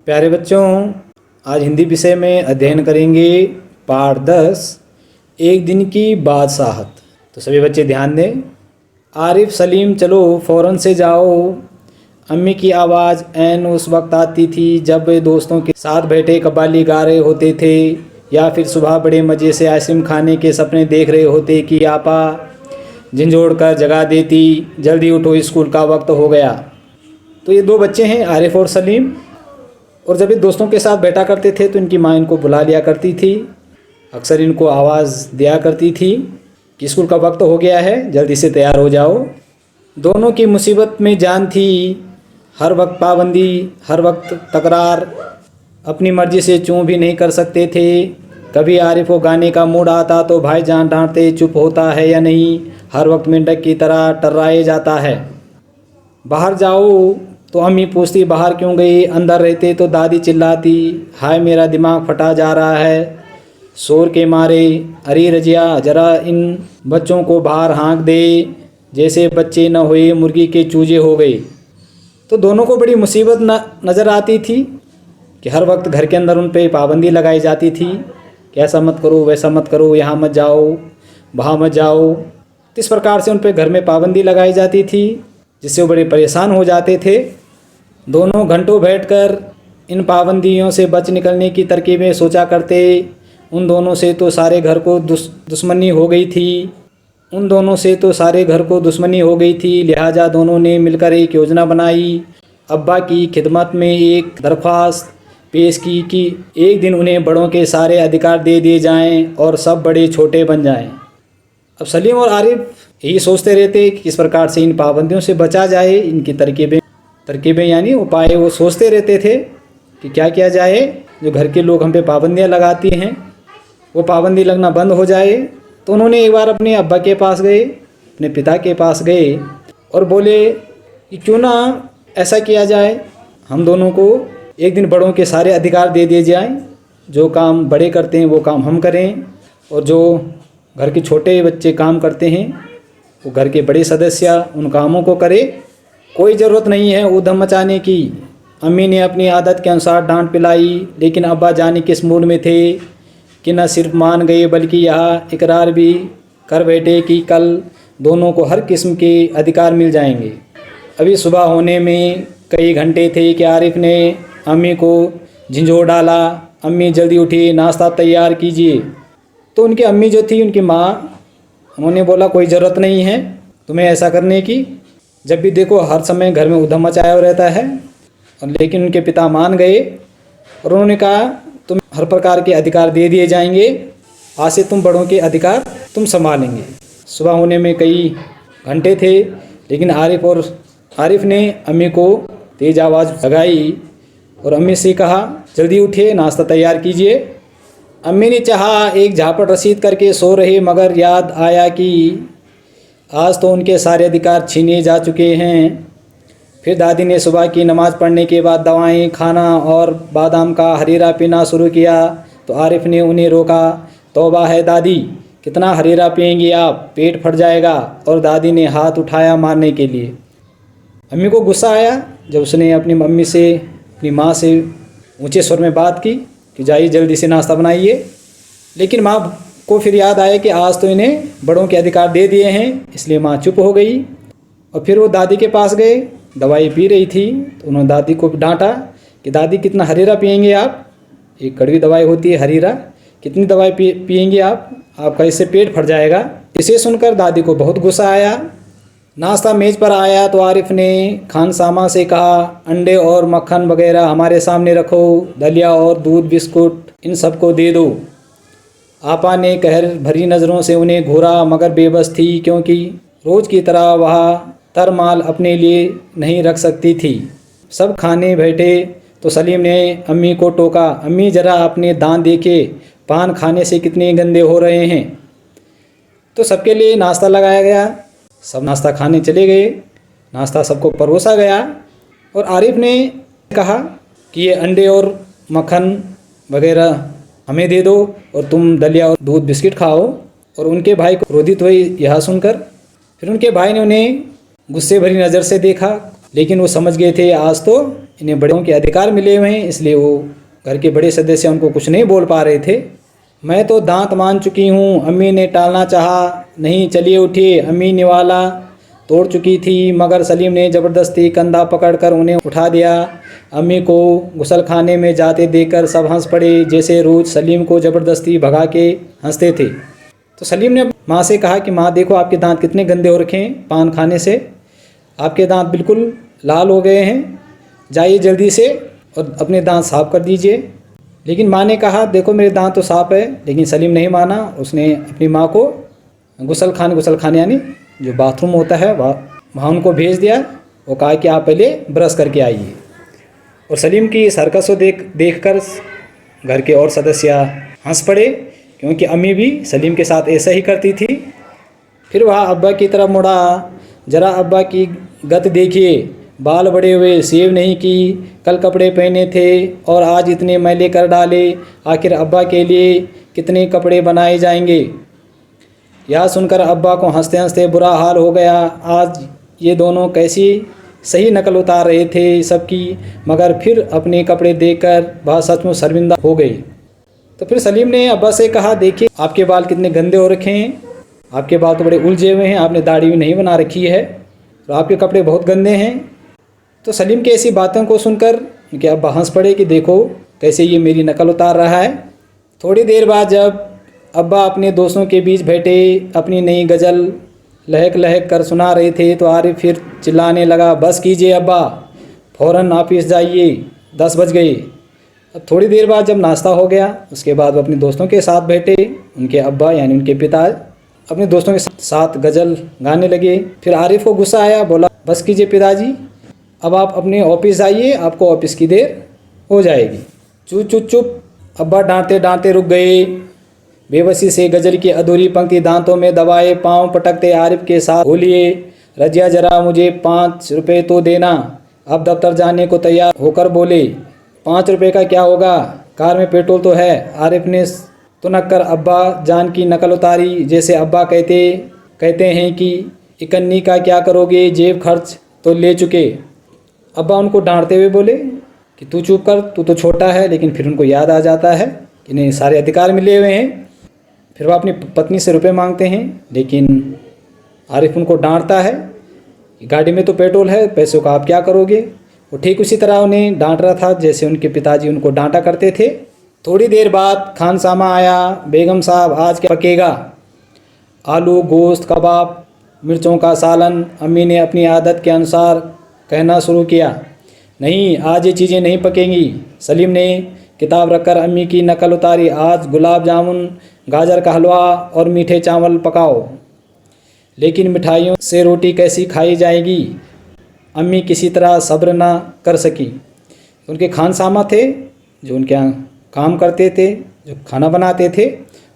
प्यारे बच्चों, आज हिंदी विषय में अध्ययन करेंगे पाठ 10 एक दिन की बादशाहत। तो सभी बच्चे ध्यान दें। आरिफ, सलीम, चलो फ़ौरन से जाओ। अम्मी की आवाज़ ऐन उस वक्त आती थी जब वे दोस्तों के साथ बैठे कव्वाली गा रहे होते थे या फिर सुबह बड़े मज़े से आइसक्रीम खाने के सपने देख रहे होते कि आपा झिंझोड़ कर जगा देती, जल्दी उठो स्कूल का वक्त हो गया। तो ये दो बच्चे हैं, आरिफ और सलीम, और जब ये दोस्तों के साथ बैठा करते थे तो इनकी माँ इनको बुला लिया करती थी। अक्सर इनको आवाज़ दिया करती थी कि स्कूल का वक्त हो गया है, जल्दी से तैयार हो जाओ। दोनों की मुसीबत में जान थी, हर वक्त पाबंदी, हर वक्त तकरार, अपनी मर्ज़ी से चूँ भी नहीं कर सकते थे। कभी आरिफ को गाने का मूड आता तो भाईजान डांटते, चुप होता है या नहीं, हर वक्त मेंढक की तरह टर्राए जाता है। बाहर जाओ तो अम्मी पूछती बाहर क्यों गई, अंदर रहते तो दादी चिल्लाती, हाय मेरा दिमाग फटा जा रहा है शोर के मारे, अरे रजिया ज़रा इन बच्चों को बाहर हाँक दे, जैसे बच्चे न हुए मुर्गी के चूजे हो गए। तो दोनों को बड़ी मुसीबत नज़र आती थी कि हर वक्त घर के अंदर उन पर पाबंदी लगाई जाती थी कि ऐसा मत करो, वैसा मत करो, यहाँ मत जाओ, वहाँ मत जाओ। तो इस प्रकार से उन पर घर में पाबंदी लगाई जाती थी, जिससे वो बड़े परेशान हो जाते थे। दोनों घंटों बैठकर इन पाबंदियों से बच निकलने की तरकीबें सोचा करते। उन दोनों से तो सारे घर को दुश्मनी हो गई थी। लिहाजा दोनों ने मिलकर एक योजना बनाई। अब्बा की खिदमत में एक दरख्वास्त पेश की कि एक दिन उन्हें बड़ों के सारे अधिकार दे दिए जाएं और सब बड़े छोटे बन जाएं। अब सलीम और आरिफ यही सोचते रहते कि किस प्रकार से इन पाबंदियों से बचा जाए। इनकी तरकीबें यानी उपाय वो सोचते रहते थे कि क्या किया जाए, जो घर के लोग हम पे पाबंदियां लगाती हैं वो पाबंदी लगना बंद हो जाए। तो उन्होंने एक बार अपने अब्बा के पास गए, अपने पिता के पास गए और बोले कि क्यों ना ऐसा किया जाए, हम दोनों को एक दिन बड़ों के सारे अधिकार दे दिए जाएं, जो काम बड़े करते हैं वो काम हम करें और जो घर के छोटे बच्चे काम करते हैं वो घर के बड़े सदस्य उन कामों को करे। कोई ज़रूरत नहीं है ऊधम मचाने की। अम्मी ने अपनी आदत के अनुसार डांट पिलाई, लेकिन अब्बा जाने किस मूड में थे कि न सिर्फ मान गए बल्कि यह इकरार भी कर बैठे कि कल दोनों को हर किस्म के अधिकार मिल जाएंगे। अभी सुबह होने में कई घंटे थे कि आरिफ ने अम्मी को झिंझोड़ डाला, अम्मी जल्दी उठी, नाश्ता तैयार कीजिए। तो उनकी अम्मी जो थी, उनकी माँ, उन्होंने बोला कोई ज़रूरत नहीं है तुम्हें ऐसा करने की, जब भी देखो हर समय घर में उधम मचाया हुआ रहता है। और लेकिन उनके पिता मान गए और उन्होंने कहा तुम हर प्रकार के अधिकार दे दिए जाएंगे, आज से तुम बड़ों के अधिकार तुम संभालेंगे। सुबह होने में कई घंटे थे, लेकिन आरिफ ने अम्मी को तेज़ आवाज़ लगाई और अम्मी से कहा जल्दी उठिए, नाश्ता तैयार कीजिए। अम्मी ने चाहा एक झापट रसीद करके सो रहे, मगर याद आया कि आज तो उनके सारे अधिकार छीने जा चुके हैं। फिर दादी ने सुबह की नमाज़ पढ़ने के बाद दवाएं, खाना और बादाम का हरीरा पीना शुरू किया। तो आरिफ ने उन्हें रोका, तौबा है दादी, कितना हरीरा पिएंगी आप, पेट फट जाएगा। और दादी ने हाथ उठाया मारने के लिए। अम्मी को गुस्सा आया जब उसने अपनी माँ से ऊंचे स्वर में बात की कि जाइए जल्दी से नाश्ता बनाइए। लेकिन माँ को फिर याद आया कि आज तो इन्हें बड़ों के अधिकार दे दिए हैं, इसलिए माँ चुप हो गई। और फिर वो दादी के पास गए, दवाई पी रही थी, तो उन्होंने दादी को डांटा कि दादी कितना हरीरा पिएंगे आप, एक कड़वी दवाई होती है हरीरा, कितनी दवाई पिएंगे आप, आपका इससे पेट फट जाएगा। इसे सुनकर दादी को बहुत गुस्सा आया। नाश्ता मेज़ पर आया तो आरिफ ने खानसामा से कहा अंडे और मक्खन वगैरह हमारे सामने रखो, दलिया और दूध बिस्कुट इन सबको दे दो। आपा ने कहर भरी नज़रों से उन्हें घूरा, मगर बेबस थी, क्योंकि रोज़ की तरह वह तरमाल अपने लिए नहीं रख सकती थी। सब खाने बैठे तो सलीम ने अम्मी को टोका, अम्मी ज़रा अपने दांत देखे, पान खाने से कितने गंदे हो रहे हैं। तो सबके लिए नाश्ता लगाया गया, सब नाश्ता खाने चले गए। नाश्ता सबको परोसा गया और आरिफ ने कहा कि ये अंडे और मक्खन वगैरह हमें दे दो और तुम दलिया और दूध बिस्किट खाओ। और उनके भाई को क्रोधित हुई यह सुनकर। फिर उनके भाई ने उन्हें गुस्से भरी नज़र से देखा, लेकिन वो समझ गए थे आज तो इन्हें बड़ों के अधिकार मिले हुए हैं, इसलिए वो घर के बड़े सदस्य उनको कुछ नहीं बोल पा रहे थे। मैं तो दांत मान चुकी हूँ, अम्मी ने टालना चाहा, नहीं चलिए उठिए। अम्मी निवाला तोड़ चुकी थी, मगर सलीम ने ज़बरदस्ती कंधा पकड़कर उन्हें उठा दिया। अम्मी को गुसल खाने में जाते देखकर सब हंस पड़े, जैसे रोज़ सलीम को ज़बरदस्ती भगा के हंसते थे। तो सलीम ने माँ से कहा कि माँ देखो आपके दांत कितने गंदे हो रखे हैं, पान खाने से आपके दांत बिल्कुल लाल हो गए हैं, जाइए जल्दी से और अपने दांत साफ कर दीजिए। लेकिन माँ ने कहा देखो मेरे दांत तो साफ है, लेकिन सलीम नहीं माना। उसने अपनी माँ को गुसल खाने यानी जो बाथरूम होता है वहाँ उनको भेज दिया। वो कहा कि आप पहले ब्रश करके आइए। और सलीम की इस हरकत को देखकर घर के और सदस्य हंस पड़े, क्योंकि अम्मी भी सलीम के साथ ऐसा ही करती थी। फिर वह अब्बा की तरफ मुड़ा, जरा अब्बा की गत देखिए, बाल बड़े हुए, शेव नहीं की, कल कपड़े पहने थे और आज इतने मैले कर डाले। आखिर अब्बा के लिए कितने कपड़े बनाए जाएंगे। यह सुनकर अब्बा को हंसते हंसते बुरा हाल हो गया। आज ये दोनों कैसी सही नकल उतार रहे थे सबकी, मगर फिर अपने कपड़े देखकर वह सचमुच शर्मिंदा हो गई। तो फिर सलीम ने अब्बा से कहा देखिए आपके बाल कितने गंदे हो रखे हैं, आपके बाल तो बड़े उलझे हुए हैं, आपने दाढ़ी भी नहीं बना रखी है और आपके कपड़े बहुत गंदे हैं। तो सलीम की ऐसी बातों को सुनकर उनके अब्बा हंस पड़े कि देखो कैसे ये मेरी नकल उतार रहा है। थोड़ी देर बाद जब अब्बा अपने दोस्तों के बीच बैठे अपनी नई गज़ल लहक लहक कर सुना रहे थे, तो आरिफ फिर चिल्लाने लगा, बस कीजिए अब्बा, फ़ौरन ऑफिस जाइए, 10 बज गए। अब थोड़ी देर बाद जब नाश्ता हो गया, उसके बाद वो अपने दोस्तों के साथ बैठे। उनके अब्बा यानी उनके पिता अपने दोस्तों के साथ गज़ल गाने लगे। फिर आरिफ को गुस्सा आया, बोला बस कीजिए पिताजी, अब आप अपने ऑफिस जाइए, आपको ऑफिस की देर हो जाएगी। चुप चुप चुप, अब्बा डांटते डांटते रुक गए। बेबसी से गज़ल की अधूरी पंक्ति दांतों में दबाए पांव पटकते आरिफ के साथ बोलिए, रजिया जरा मुझे 5 रुपये तो देना। अब दफ्तर जाने को तैयार होकर बोले, 5 रुपये का क्या होगा, कार में पेट्रोल तो है। आरिफ ने तुनक कर अब्बा जान की नकल उतारी, जैसे अब्बा कहते हैं कि इकन्नी का क्या करोगे, जेब खर्च तो ले चुके। अब्बा उनको डांटते हुए बोले कि तू चुप कर, तू तो छोटा है। लेकिन फिर उनको याद आ जाता है कि नहीं सारे अधिकार मिले हुए हैं। फिर वह अपनी पत्नी से रुपए मांगते हैं, लेकिन आरिफ उनको डांटता है कि गाड़ी में तो पेट्रोल है, पैसों का आप क्या करोगे। वो ठीक उसी तरह उन्हें डांट रहा था जैसे उनके पिताजी उनको डांटा करते थे। थोड़ी देर बाद खानसामा आया, बेगम साहब आज क्या पकेगा। आलू, गोश्त, कबाब, मिर्चों का सालन। अम्मी ने अपनी आदत के अनुसार कहना शुरू किया, नहीं आज ये चीज़ें नहीं पकेंगी। सलीम ने किताब रखकर अम्मी की नकल उतारी, आज गुलाब जामुन, गाजर का हलवा और मीठे चावल पकाओ। लेकिन मिठाइयों से रोटी कैसी खाई जाएगी। अम्मी किसी तरह सब्र ना कर सकी। उनके खानसामा थे जो उनके यहाँ काम करते थे, जो खाना बनाते थे।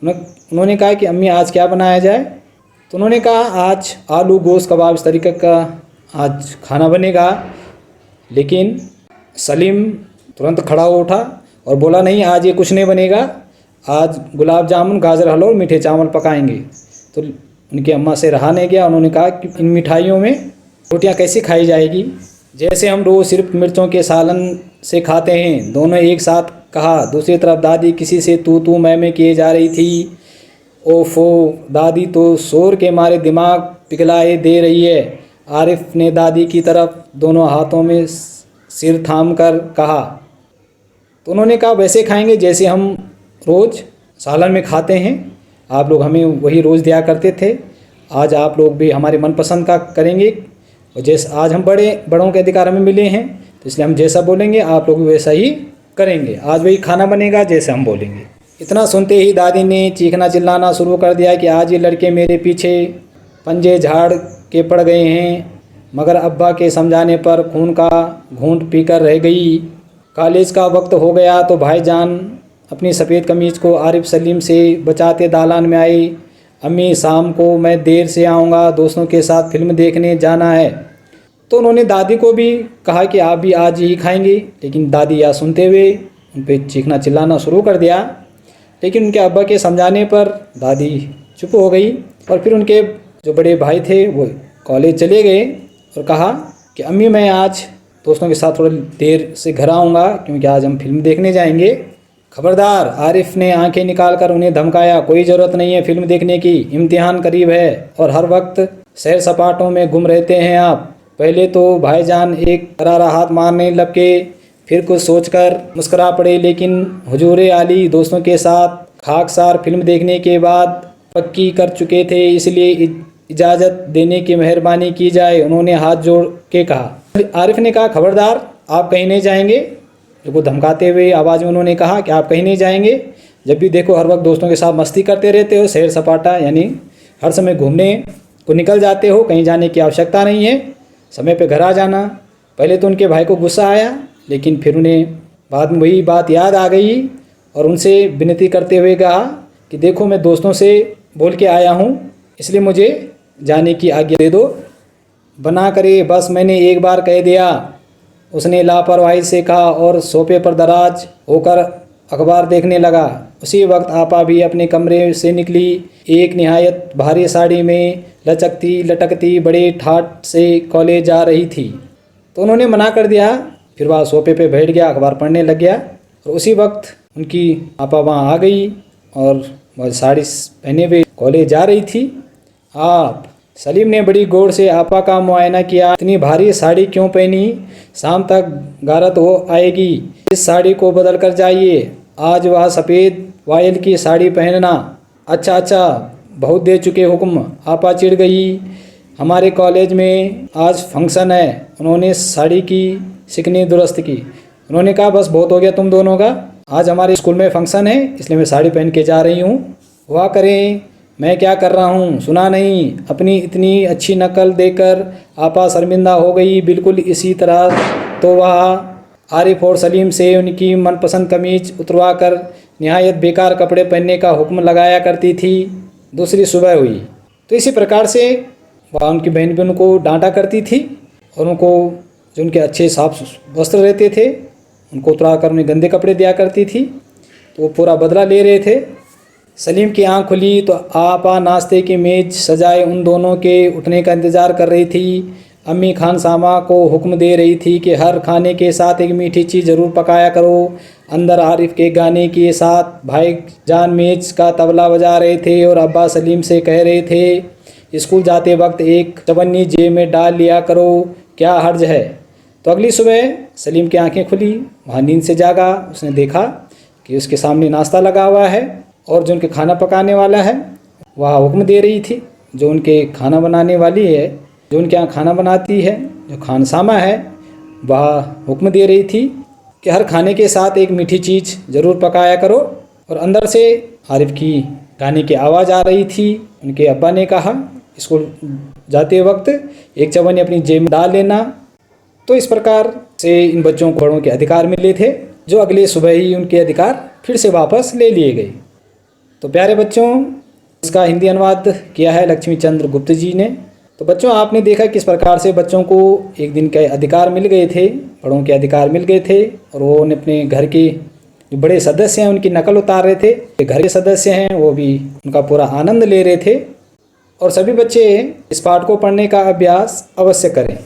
उन्होंने कहा कि अम्मी आज क्या बनाया जाए। तो उन्होंने कहा आज आलू, गोश्त, कबाब इस तरीके का आज खाना बनेगा। लेकिन सलीम तुरंत खड़ा हो उठा और बोला, नहीं आज ये कुछ नहीं बनेगा, आज गुलाब जामुन, गाजर हलवा और मीठे चावल पकाएंगे। तो उनकी अम्मा से रहा नहीं गया। उन्होंने कहा कि इन मिठाइयों में रोटियां कैसी खाई जाएगी, जैसे हम रोज़ सिर्फ मिर्चों के सालन से खाते हैं। दोनों एक साथ कहा। दूसरी तरफ दादी किसी से तू मैं किए जा रही थी। ओफो, दादी तो शोर के मारे दिमाग पिघलाए दे रही है। आरिफ ने दादी की तरफ दोनों हाथों में सिर थाम कर कहा। तो उन्होंने कहा वैसे खाएंगे जैसे हम रोज़ सालन में खाते हैं, आप लोग हमें वही रोज़ दिया करते थे। आज आप लोग भी हमारे मनपसंद का करेंगे, और जैसे आज हम बड़ों के अधिकार हमें मिले हैं, तो इसलिए हम जैसा बोलेंगे आप लोग भी वैसा ही करेंगे। आज वही खाना बनेगा जैसे हम बोलेंगे। इतना सुनते ही दादी ने चीखना चिल्लाना शुरू कर दिया कि आज ये लड़के मेरे पीछे पंजे झाड़ के पड़ गए हैं। मगर अब्बा के समझाने पर खून का घूंट पीकर रह गई। कॉलेज का वक्त हो गया तो भाईजान अपनी सफ़ेद कमीज़ को आरिफ सलीम से बचाते दालान में आई। अम्मी शाम को मैं देर से आऊँगा, दोस्तों के साथ फिल्म देखने जाना है। तो उन्होंने दादी को भी कहा कि आप भी आज ही खाएंगी। लेकिन दादी यह सुनते हुए उन पर चीखना चिल्लाना शुरू कर दिया। लेकिन उनके अब्बा के समझाने पर दादी चुप हो गई। और फिर उनके जो बड़े भाई थे वो कॉलेज चले गए और कहा कि अम्मी मैं आज दोस्तों के साथ थोड़ा देर से घर आऊँगा क्योंकि आज हम फिल्म देखने जाएंगे। खबरदार, आरिफ ने आंखें निकालकर उन्हें धमकाया। कोई ज़रूरत नहीं है फिल्म देखने की, इम्तिहान करीब है और हर वक्त सैर सपाटों में गुम रहते हैं आप। पहले तो भाईजान एक करारा हाथ मारने लपके, फिर कुछ सोचकर मुस्करा पड़े, लेकिन हुजूरे आली दोस्तों के साथ खाकसार फिल्म देखने के बाद पक्की कर चुके थे, इसलिए इजाज़त देने की मेहरबानी की जाए। उन्होंने हाथ जोड़ के कहा। आरिफ ने कहा, खबरदार आप कहीं नहीं जाएंगे। उनको धमकाते हुए आवाज़ में उन्होंने कहा कि आप कहीं नहीं जाएंगे। जब भी देखो हर वक्त दोस्तों के साथ मस्ती करते रहते हो, सैर सपाटा यानी हर समय घूमने को निकल जाते हो, कहीं जाने की आवश्यकता नहीं है, समय पे घर आ जाना। पहले तो उनके भाई को गुस्सा आया, लेकिन फिर उन्हें बाद में वही बात याद आ गई और उनसे विनती करते हुए कहा कि देखो मैं दोस्तों से बोल के आया हूँ, इसलिए मुझे जाने की आज्ञा दे दो। बना करे बस मैंने एक बार कह दिया, उसने लापरवाही से कहा और सोफे पर दराज होकर अखबार देखने लगा। उसी वक्त आपा भी अपने कमरे से निकली। एक निहायत भारी साड़ी में लचकती लटकती बड़े ठाट से कॉलेज जा रही थी, तो उन्होंने मना कर दिया। फिर वह सोफे पे बैठ गया, अखबार पढ़ने लग गया और उसी वक्त उनकी आपा वहाँ आ गई और वह साड़ी पहने हुए कॉलेज जा रही थी। आप सलीम ने बड़ी गौर से आपा का मुआयना किया। इतनी भारी साड़ी क्यों पहनी? शाम तक गारत हो आएगी, इस साड़ी को बदल कर जाइए। आज वह सफ़ेद वायल की साड़ी पहनना। अच्छा अच्छा, बहुत दे चुके हुक्म। आपा चिढ़ गई। हमारे कॉलेज में आज फंक्शन है। उन्होंने साड़ी की शिकनी दुरुस्त की। उन्होंने कहा, बस बहुत हो गया तुम दोनों का, आज हमारे स्कूल में फंक्शन है इसलिए मैं साड़ी पहन के जा रही हूँ। हुआ करें मैं क्या कर रहा हूँ, सुना नहीं? अपनी इतनी अच्छी नकल देकर आपा शर्मिंदा हो गई। बिल्कुल इसी तरह तो वह आरिफ और सलीम से उनकी मनपसंद कमीज उतरवा कर निहायत बेकार कपड़े पहनने का हुक्म लगाया करती थी। दूसरी सुबह हुई तो इसी प्रकार से वह उनकी बहन भी उनको डांटा करती थी और उनको जो उनके अच्छे साफ वस्त्र रहते थे उनको उतरा कर उन्हें गंदे कपड़े दिया करती थी, तो वो पूरा बदला ले रहे थे। सलीम की आंख खुली तो आपा नाश्ते की मेज़ सजाए उन दोनों के उठने का इंतज़ार कर रही थी। अम्मी खान सामा को हुक्म दे रही थी कि हर खाने के साथ एक मीठी चीज़ ज़रूर पकाया करो। अंदर आरिफ के गाने के साथ भाईजान मेज़ का तबला बजा रहे थे और अब्बा सलीम से कह रहे थे, स्कूल जाते वक्त एक चवन्नी जेब में डाल लिया करो, क्या हर्ज है। तो अगली सुबह सलीम की आंखें खुली, वहाँ नींद से जागा। उसने देखा कि उसके सामने नाश्ता लगा हुआ है और जो उनके खाना पकाने वाला है वह हुक्म दे रही थी, जो उनके खाना बनाने वाली है, जो उनके यहाँ खाना बनाती है, जो खानसामा है, वह हुक्म दे रही थी कि हर खाने के साथ एक मीठी चीज़ ज़रूर पकाया करो। और अंदर से आरिफ की गाने की आवाज़ आ रही थी। उनके अब्बा ने कहा, स्कूल जाते वक्त एक चवन्नी अपनी जेब में डाल लेना। तो इस प्रकार से इन बच्चों को बड़ों के अधिकार मिले थे, जो अगले सुबह ही उनके अधिकार फिर से वापस ले लिए गए। तो प्यारे बच्चों, इसका हिंदी अनुवाद किया है लक्ष्मी चंद्र गुप्त जी ने। तो बच्चों, आपने देखा किस प्रकार से बच्चों को एक दिन के अधिकार मिल गए थे, बड़ों के अधिकार मिल गए थे और वो अपने घर के जो बड़े सदस्य हैं उनकी नकल उतार रहे थे। घर के सदस्य हैं वो भी उनका पूरा आनंद ले रहे थे। और सभी बच्चे इस पाठ को पढ़ने का अभ्यास अवश्य करें।